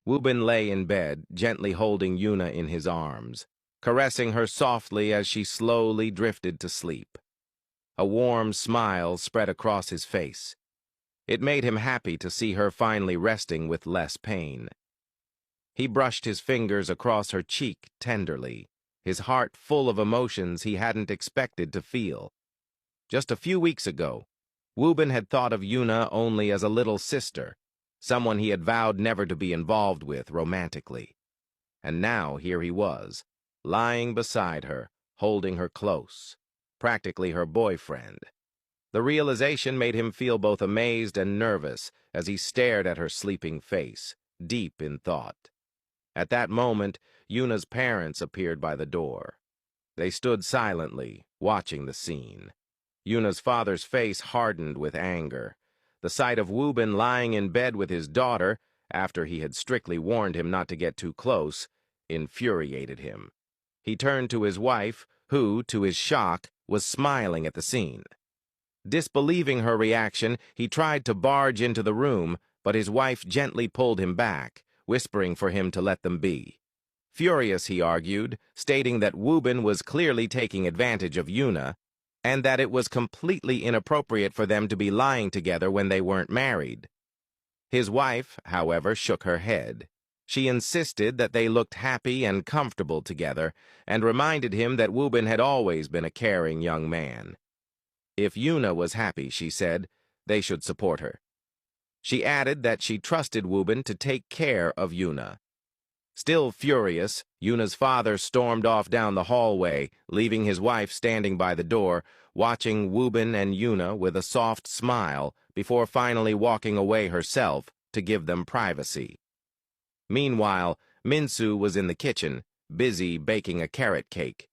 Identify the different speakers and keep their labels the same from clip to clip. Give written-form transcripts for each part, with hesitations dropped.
Speaker 1: Wobin lay in bed, gently holding Yunna in his arms, caressing her softly as she slowly drifted to sleep. A warm smile spread across his face. It made him happy to see her finally resting with less pain. He brushed his fingers across her cheek tenderly, his heart full of emotions he hadn't expected to feel. Just a few weeks ago, Wobin had thought of Yunna only as a little sister, someone he had vowed never to be involved with romantically. And now here he was, lying beside her, holding her close, practically her boyfriend. The realization made him feel both amazed and nervous as he stared at her sleeping face, deep in thought. At that moment, Yunna's parents appeared by the door. They stood silently, watching the scene. Yunna's father's face hardened with anger. The sight of Wobin lying in bed with his daughter, after he had strictly warned him not to get too close, infuriated him. He turned to his wife, who, to his shock, was smiling at the scene. Disbelieving her reaction, he tried to barge into the room, but his wife gently pulled him back, whispering for him to let them be. Furious, he argued, stating that Wobin was clearly taking advantage of Yunna, and that it was completely inappropriate for them to be lying together when they weren't married. His wife, however, shook her head. She insisted that they looked happy and comfortable together, and reminded him that Wobin had always been a caring young man. If Yunna was happy, she said, they should support her. She added that she trusted Wobin to take care of Yunna. Still furious, Yunna's father stormed off down the hallway, leaving his wife standing by the door, watching Wobin and Yunna with a soft smile before finally walking away herself to give them privacy. Meanwhile, Minsu was in the kitchen, busy baking a carrot cake.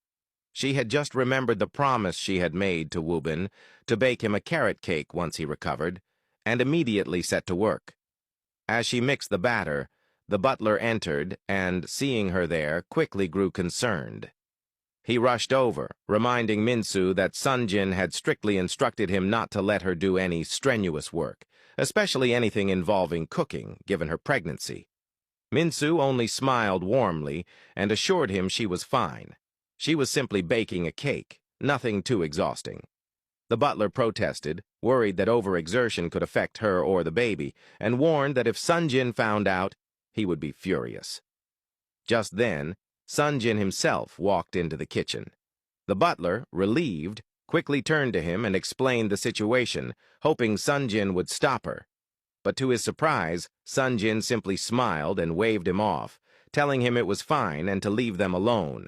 Speaker 1: She had just remembered the promise she had made to Wobin to bake him a carrot cake once he recovered, and immediately set to work. As she mixed the batter, the butler entered and, seeing her there, quickly grew concerned. He rushed over, reminding Minsu that Sunjin had strictly instructed him not to let her do any strenuous work, especially anything involving cooking, given her pregnancy. Minsu only smiled warmly and assured him she was fine. She was simply baking a cake, nothing too exhausting. The butler protested, worried that overexertion could affect her or the baby, and warned that if Sunjin found out, he would be furious. Just then, Sunjin himself walked into the kitchen. The butler, relieved, quickly turned to him and explained the situation, hoping Sunjin would stop her. But to his surprise, Sunjin simply smiled and waved him off, telling him it was fine and to leave them alone.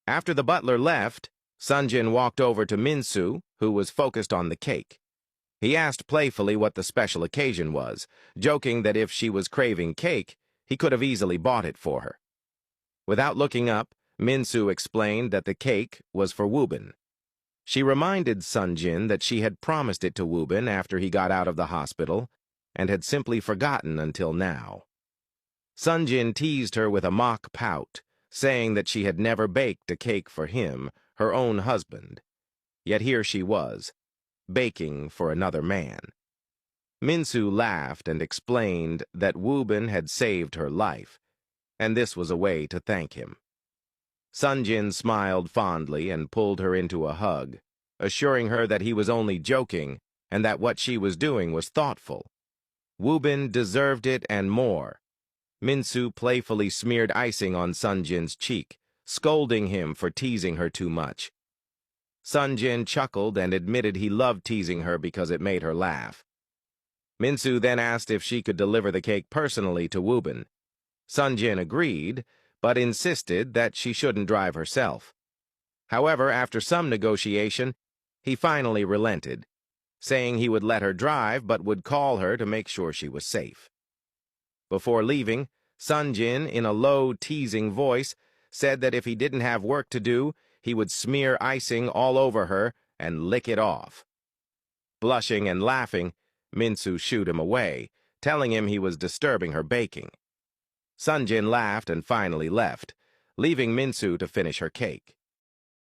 Speaker 1: After the butler left, Sunjin walked over to Minsu, who was focused on the cake. He asked playfully what the special occasion was, joking that if she was craving cake, he could have easily bought it for her. Without looking up, Minsu explained that the cake was for Wobin. She reminded Sunjin that she had promised it to Wobin after he got out of the hospital, and had simply forgotten until now. Sunjin teased her with a mock pout, saying that she had never baked a cake for him, her own husband. Yet here she was, baking for another man. Minsu laughed and explained that Wobin had saved her life, and this was a way to thank him. Sunjin smiled fondly and pulled her into a hug, assuring her that he was only joking and that what she was doing was thoughtful. Wobin deserved it and more. Minsu playfully smeared icing on Sunjin's cheek, scolding him for teasing her too much. Sunjin chuckled and admitted he loved teasing her because it made her laugh. Minsu then asked if she could deliver the cake personally to Wobin. Sunjin agreed, but insisted that she shouldn't drive herself. However, after some negotiation, he finally relented, saying he would let her drive but would call her to make sure she was safe. Before leaving, Sunjin, in a low, teasing voice, said that if he didn't have work to do, he would smear icing all over her and lick it off. Blushing and laughing, Minsu shooed him away, telling him he was disturbing her baking. Sunjin laughed and finally left, leaving Minsu to finish her cake.